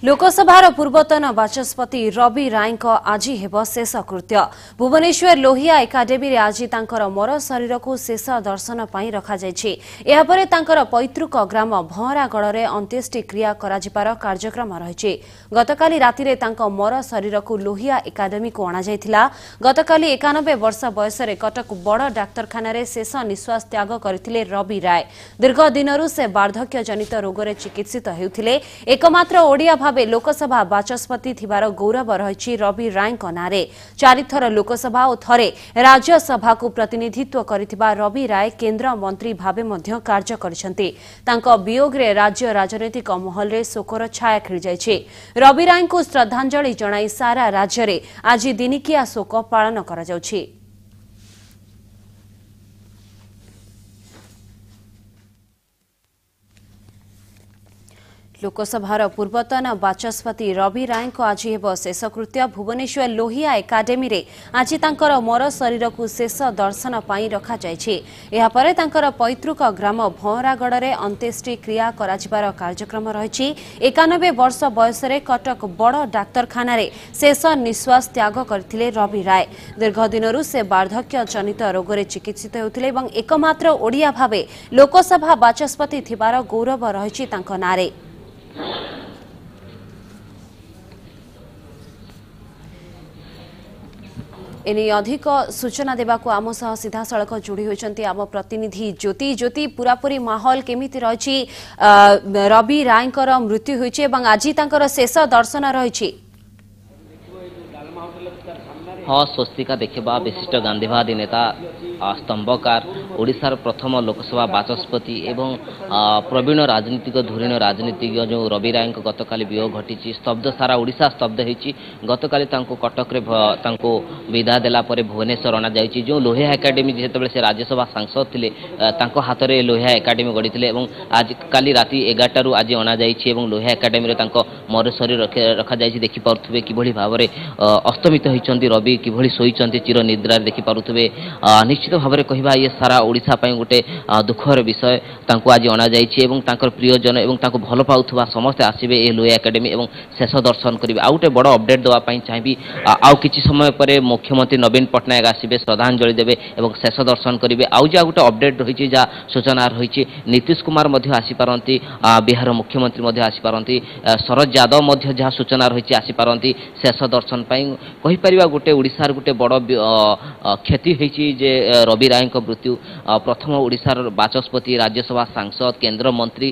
लोकसभार पूर्वतन बाचस्पति रवि राय आज हेब शेषकृत्य भुवनेश्वर लोहिया एकाडेमी आज तांकर मर शरीर को शेष दर्शन पर रखापर पैतृक ग्राम भंवरागढ़ अंत्येष्टि क्रिया करार कार्यक्रम रही गतकाली राति मर शरीर को लोहिया एकाडेमी को अणाଯାଇଥିଲା। गतकाली 91 वर्ष बयस कटक बड़ डाक्तरखाना शेष निश्वास त्याग करथिले रवि राय। दीर्घ दिनरू से वार्धक्य जनित रोगरे चिकित्सित हेउथिले। एकमात्र ओडिया भावे लोकसभा बाचस्पति थिबार गौरव रही रवि राय नारे। 4 थर लोकसभा और थरे राज्यसभा को प्रतिनिधित्व करिथिबा रवि राय केंद्र मंत्री भावे मध्य कार्य करिसेंती। तांको वियोगरे राज्य राजनीतिक महल रे शोकर छाया खेली जायछि। रवि राय को श्रद्धांजलि जणाई सारा राज्य रे आज दिनिकिया शोक पालन करा जाउछि। लोकसभार पूर्वतन बाचस्पति रवि राय आज हेब शेषकृत्य भुवनेश्वर लोहिया एकाडेमी रे आज तांकर मर शरीर को शेष दर्शन पाई रखापर पैतृक ग्राम भंवरागढ़ अंत्येष्टि क्रिया करार कार्यक्रम रही। 91 वर्ष बयस कटक बड़ डाक्तरखाना शेष निश्वास त्याग करथिले रवि राय। दीर्घ दिनरू से वार्धक्य जनित रोगरे चिकित्सित होउथिले एवं एकमात्र ओडिया भावे लोकसभा बाचस्पति थिबार गौरव रही नारे। एने अधिक सूचना देवाक आम सह सीधा सड़क जोड़ी होती आम प्रतिनिधि ज्योति। ज्योति पूरापूरी माहौल केमिति रही रवि राय मृत्यु होइछि एवं आज तांकर शेष दर्शन रही। हाँ स्वस्तिका देखा विशिष्ट गांधीवादी नेता स्तंभकार ओडिशार प्रथम लोकसभा बाचस्पति एवं प्रवीण राजनीतिक धुरीण राजनीतिज्ञ जो रवि राय गतकाली वियोग घटी स्तब्ध सारा ओडिशा स्तब्ध होती। गतकाली कटक विदा देला परे भुवनेश्वर अणा जाइछि। जो लोहिया एकाडेमी जितेबाला से राज्यसभा सांसद थे हाथ में लोहिया एकाडेमी गढ़ी और आज काली राति 11 आज अणा जाइछि एवं लोहिया एकाडेमी मर शरीर रखा जाइछि। देखि पारुथबे किभଳି भाबरे अस्तमित होइछन्ति रवि किभଳି शोइछन्ति चिर निद्रा देखि पारुथबे। निश्चित भाव में कहवा ये सारा ओडिशा पई गोटे दुखर विषय तांको आज अणा जाइछि एवं तांकर प्रियजन एवं तांको भल पाउथबा समस्त आसीबे ए लोहिया एकाडेमी एवं शेष दर्शन करिवे। आ गोटे बड़ अपडेट देवा पई चाहिबी आउ किछि समय परे मुख्यमंत्री नवीन पटनायक आसीबे श्रद्धांजलि देबे एवं शेष दर्शन करिवे। आउ जा गोटे अपडेट रहिछि जा सूचना रहिछि नीतीश कुमार मध्य आसी पारंती बिहार मुख्यमंत्री मध्य आसी पारंती शरद यादव मध्य जा सूचना रहिछि आसी पारंती शेष दर्शन पई। कहि परिबा गोटे ओडिसार गोटे बड़ क्षति होइछि जे रवि राय मृत्यु। प्रथम ओडिशार बाचस्पति राज्यसभा सांसद केंद्र मंत्री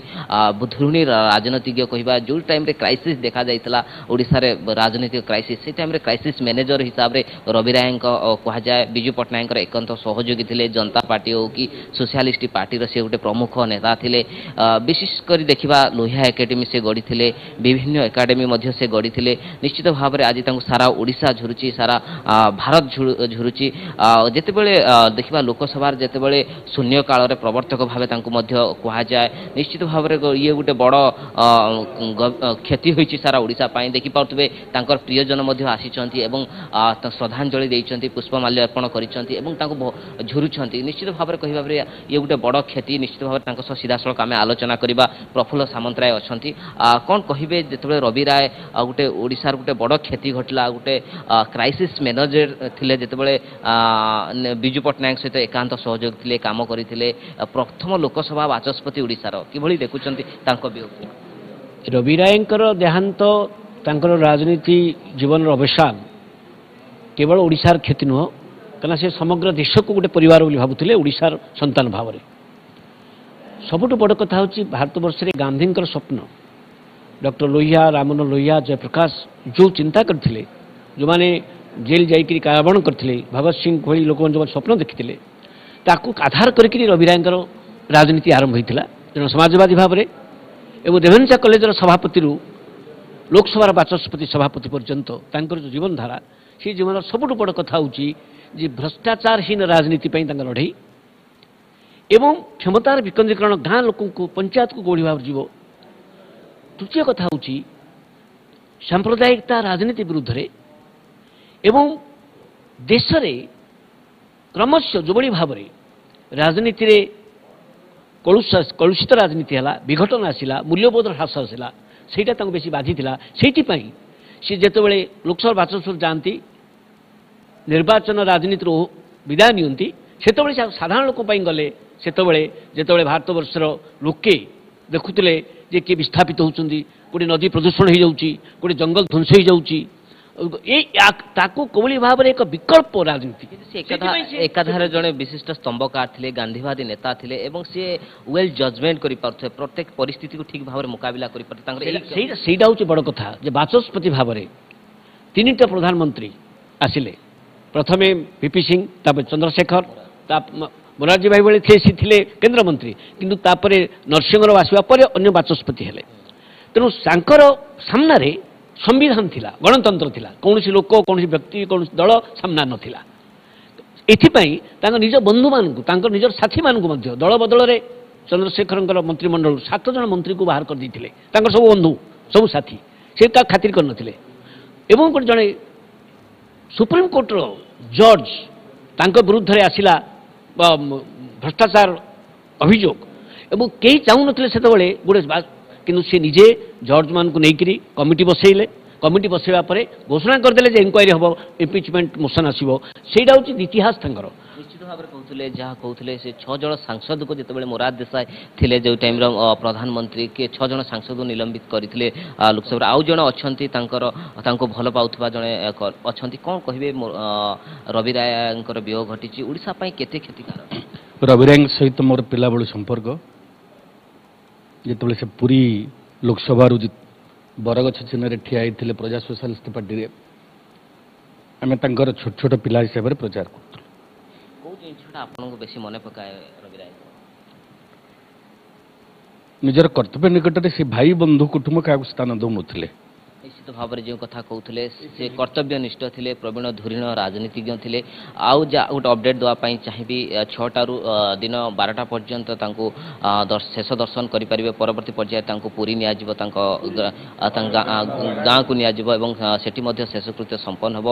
धुरी राजनीतिज्ञ कहवा जो टाइम रे क्राइसिस देखा जाइतला ओडिशा रे राजनीतिक क्राइसिस से टाइम रे क्राइसिस मैनेजर हिसाब रे रवि राय कहा जाए। बिजू पटनायक एकांत सहयोगी थिले जनता पार्टी हो कि सोशलिस्ट पार्टी रे से गोटे प्रमुख नेता थिले। विशेषकर देखा लोहिया एकाडेमी से गढ़ी थिले विभिन्न एकाडेमी मध्य से गढ़ी थिले। निश्चित भाव में आज सारा ओडिशा झुरुची सारा भारत झुरुची। जेतेबेले देखा लोकसभा जेतेबेले शून्य काल रे प्रवर्तक भावे कह जाए निश्चित भाव में ये गोटे बड़ क्षति होइछि सारा ओडिशा पाई। देखि पाउथबे तांकर प्रियजन मध्य आसीचंती एवं श्रद्धांजलि देइचंती पुष्पमाल्य अर्पण करिचंती एवं तांको झुरुचंती। निश्चित भाव में कहबा ये गोटे बड़ क्षति। निश्चित भाव में सीधा सड़क आम आलोचना करबा। प्रफुल्ल सामंतराय अछंती कौन कहिबे जेतेबेले रवि राय गोटे ओडिशार गोटे बड़ क्षति घटला गोटे क्राइसिस मैनेजर थिले जेतेबेले बिजू पटनायक सहित एकांत सहयोग थिले काम करथिले प्रथम लोकसभा बाचस्पति ओडिशार किभଳି देखुचंती तांको वियोग। रवि रायंकर देहांत तांकर राजनीति जीवन अवसान केवल ओडिशार क्षति नुह कना से समग्र देश को गोटे परिवार बोली भाबुथिले ओडिशार संतान भाव में। सबुठु बड़ कथा होची भारतवर्ष रे गांधींकर स्वप्न डॉक्टर लोहिया रामन लोहिया जयप्रकाश जो चिंता करथिले जो माने जेल जाइकरी कारावरण करथिले भगत सिंह भली लोक जो स्वप्न देखिथिले ताकू आधार करके रवि रायंकर राजनीति आरंभ होता। जन समाजवादी भाव में एवं रेभेन्सा कॉलेजर सभापति लोकसभा बाचस्पति सभापति पर्यंत तांकर जो जीवन धारा से जीवन सबुठु बड़ कथा होची जे भ्रष्टाचारहीन राजनीति पई तांकर लड़ाई एवं क्षमतार विकेंद्रीकरण गाँ लोक पंचायत को गोड़ी भाव जीव। तृतीय कथा होची सांप्रदायिकता राजनीति विरुद्ध रे एवं देश रे क्रमश जो भाव में राजनीति रे कलुषित राजनीति है विघटन आसला मूल्यबोध ह्रास आसला ସେଇଟା ତାଙ୍କୁ ବେଶୀ ବାଧିଥିଲା। ସେଇଥିପାଇଁ ସେ ଯେତେବେଳେ ଲୋକସଭା ବାଚସ୍ପତି ଯାଆନ୍ତି ନିର୍ବାଚନ ରାଜନୀତିରୁ ବିଦାୟ ନିଅନ୍ତି ସେତେବେଳେ ସାଧାରଣ ଲୋକ ପାଇଁ ଗଲେ ସେତେବେଳେ ଯେତେବେଳେ ଭାରତବର୍ଷର ଲୋକେ ଦେଖୁଥିଲେ ଯେ କିଏ ବିସ୍ଥାପିତ ହେଉଛନ୍ତି, କୋଉଠି ନଦୀ ପ୍ରଦୂଷଣ ହେଇଯାଉଛି, କୋଉଠି ଜଙ୍ଗଲ ଧ୍ୱଂସ ହେଇଯାଉଛି, ତାକୁ କୋଭଳି ଭାବରେ ଏକ ବିକଳ୍ପ ରାଜନୀତି। ଏକାଧାରେ ଜଣେ ବିଶିଷ୍ଟ ସ୍ତମ୍ଭକାର ଥିଲେ, ଗାନ୍ଧୀବାଦୀ ନେତା ଥିଲେ ଏବଂ ସେ ୱେଲ୍ ଜଜମେଣ୍ଟ କରିପାରୁଥିଲେ, ପ୍ରତ୍ୟେକ ପରିସ୍ଥିତିକୁ ଠିକ୍ ଭାବରେ ମୁକାବିଲା କରିପାରୁଥିଲେ। ସେଇଟା ହେଉଛି ବଡ଼ କଥା ଯେ ବାଚସ୍ପତି ଭାବରେ ତିନିଟା ପ୍ରଧାନମନ୍ତ୍ରୀ ଆସିଲେ। ପ୍ରଥମେ ପିପି ସିଂ, ତାପରେ ଚନ୍ଦ୍ରଶେଖର, ମୋରାରଜୀ ଭାଇ ଭଳି ସେ ଥିଲେ କେନ୍ଦ୍ରମନ୍ତ୍ରୀ, କିନ୍ତୁ ତାପରେ ନରସିଂହରାଓ ଆସିବା ପରେ ଅନ୍ୟ ବାଚସ୍ପତି ହେଲେ। ତେଣୁ ତାଙ୍କର ସାମ୍ନାରେ ସମ୍ବିଧାନ ଥିଲା, ଗଣତନ୍ତ୍ର ଥିଲା, କୌଣସି ଲୋକ, କୌଣସି ବ୍ୟକ୍ତି, କୌଣସି ଦଳ ସାମ୍ନା ନଥିଲା। ଏଥିପାଇଁ ତାଙ୍କ ନିଜ ବନ୍ଧୁମାନଙ୍କୁ, ତାଙ୍କ ନିଜର ସାଥୀମାନଙ୍କୁ ମଧ୍ୟ ଦଳ ବଦଳରେ ଚନ୍ଦ୍ରଶେଖରଙ୍କର ମନ୍ତ୍ରିମଣ୍ଡଳରୁ 7 ଜଣ ମନ୍ତ୍ରୀଙ୍କୁ ବାହାର କରିଦେଇଥିଲେ, ତାଙ୍କର ସବୁ ବନ୍ଧୁ, ସବୁ ସାଥୀ, ସେ କାହା ଖାତିର କରିନଥିଲେ। ଏବଂ ଗୋଟେ ଜଣେ ସୁପ୍ରିମକୋର୍ଟର ଜଜ୍ ତାଙ୍କ ବିରୁଦ୍ଧରେ ଆସିଲା ଭ୍ରଷ୍ଟାଚାର ଅଭିଯୋଗ ଏବଂ କେହି ଚାହୁଁନଥିଲେ ସେତେବେଳେ ଗୋଟେ, କିନ୍ତୁ ସେ ନିଜେ ଜଜ୍ମାନଙ୍କୁ ନେଇକରି କମିଟି ବସେଇଲେ। କମିଟି ବସେଇବା ପରେ ଘୋଷଣା କରିଦେଲେ ଯେ ଇନକ୍ୱାରି ହେବ, ଇମ୍ପିଚମେଣ୍ଟ ମୋସନ୍ ଆସିବ। ସେଇଟା ହେଉଛି ଇତିହାସ ତାଙ୍କର। ନିଶ୍ଚିତ ଭାବରେ କହୁଥିଲେ, ଯାହା କହୁଥିଲେ ସେ 6 ଜଣ ସାଂସଦକୁ ଯେତେବେଳେ ମୋରାର ଦେଶାଇ ଥିଲେ ଯେଉଁ ଟାଇମ୍ର ପ୍ରଧାନମନ୍ତ୍ରୀ, କିଏ 6 ଜଣ ସାଂସଦକୁ ନିଲମ୍ବିତ କରିଥିଲେ ଲୋକସଭାରେ। ଆଉ ଜଣେ ଅଛନ୍ତି ତାଙ୍କୁ ଭଲ ପାଉଥିବା ଜଣେ ଅଛନ୍ତି, କ'ଣ କହିବେ? ରବି ରାୟଙ୍କର ବିୟୋଗ ଘଟିଛି, ଓଡ଼ିଶା ପାଇଁ କେତେ କ୍ଷତିକାରକ? ରବି ରାୟଙ୍କ ସହିତ ମୋର ପିଲାବେଳୁ ସମ୍ପର୍କ। ଯେତେବେଳେ ସେ ପୁରୀ ଲୋକସଭାରୁ ବରଗଛ ଚିହ୍ନରେ ଠିଆ ହେଇଥିଲେ ପ୍ରଜା ସୋସିଆଲିଷ୍ଟ ପାର୍ଟିରେ, ଆମେ ତାଙ୍କର ଛୋଟ ଛୋଟ ପିଲା ହିସାବରେ ପ୍ରଚାର କରୁଥିଲୁ। କେଉଁ ଜିନିଷଟା ଆପଣଙ୍କୁ ବେଶୀ ମନେ ପକାଏ ରବି ରାୟ? ନିଜର କର୍ତ୍ତବ୍ୟ ନିକଟରେ ସେ ଭାଇ ବନ୍ଧୁ କୁଟୁମ୍ବ କାହାକୁ ସ୍ଥାନ ଦେଉନଥିଲେ। ନିଶ୍ଚିତ ଭାବରେ ଯେଉଁ କଥା କହୁଥିଲେ ସେ କର୍ତ୍ତବ୍ୟନିଷ୍ଠ ଥିଲେ, ପ୍ରବୀଣ ଧୁରୀଣ ରାଜନୀତିଜ୍ଞ ଥିଲେ। ଆଉ ଗୋଟେ ଅପଡେଟ୍ ଦେବା ପାଇଁ ଚାହିଁବି, 6ଟାରୁ ଦିନ 12ଟା ପର୍ଯ୍ୟନ୍ତ ତାଙ୍କୁ ଶେଷ ଦର୍ଶନ କରିପାରିବେ। ପରବର୍ତ୍ତୀ ପର୍ଯ୍ୟାୟରେ ତାଙ୍କୁ ପୁରୀ ନିଆଯିବ, ତାଙ୍କ ଗାଁକୁ ନିଆଯିବ ଏବଂ ସେଠି ମଧ୍ୟ ଶେଷକୃତ୍ୟ ସମ୍ପନ୍ନ ହେବ।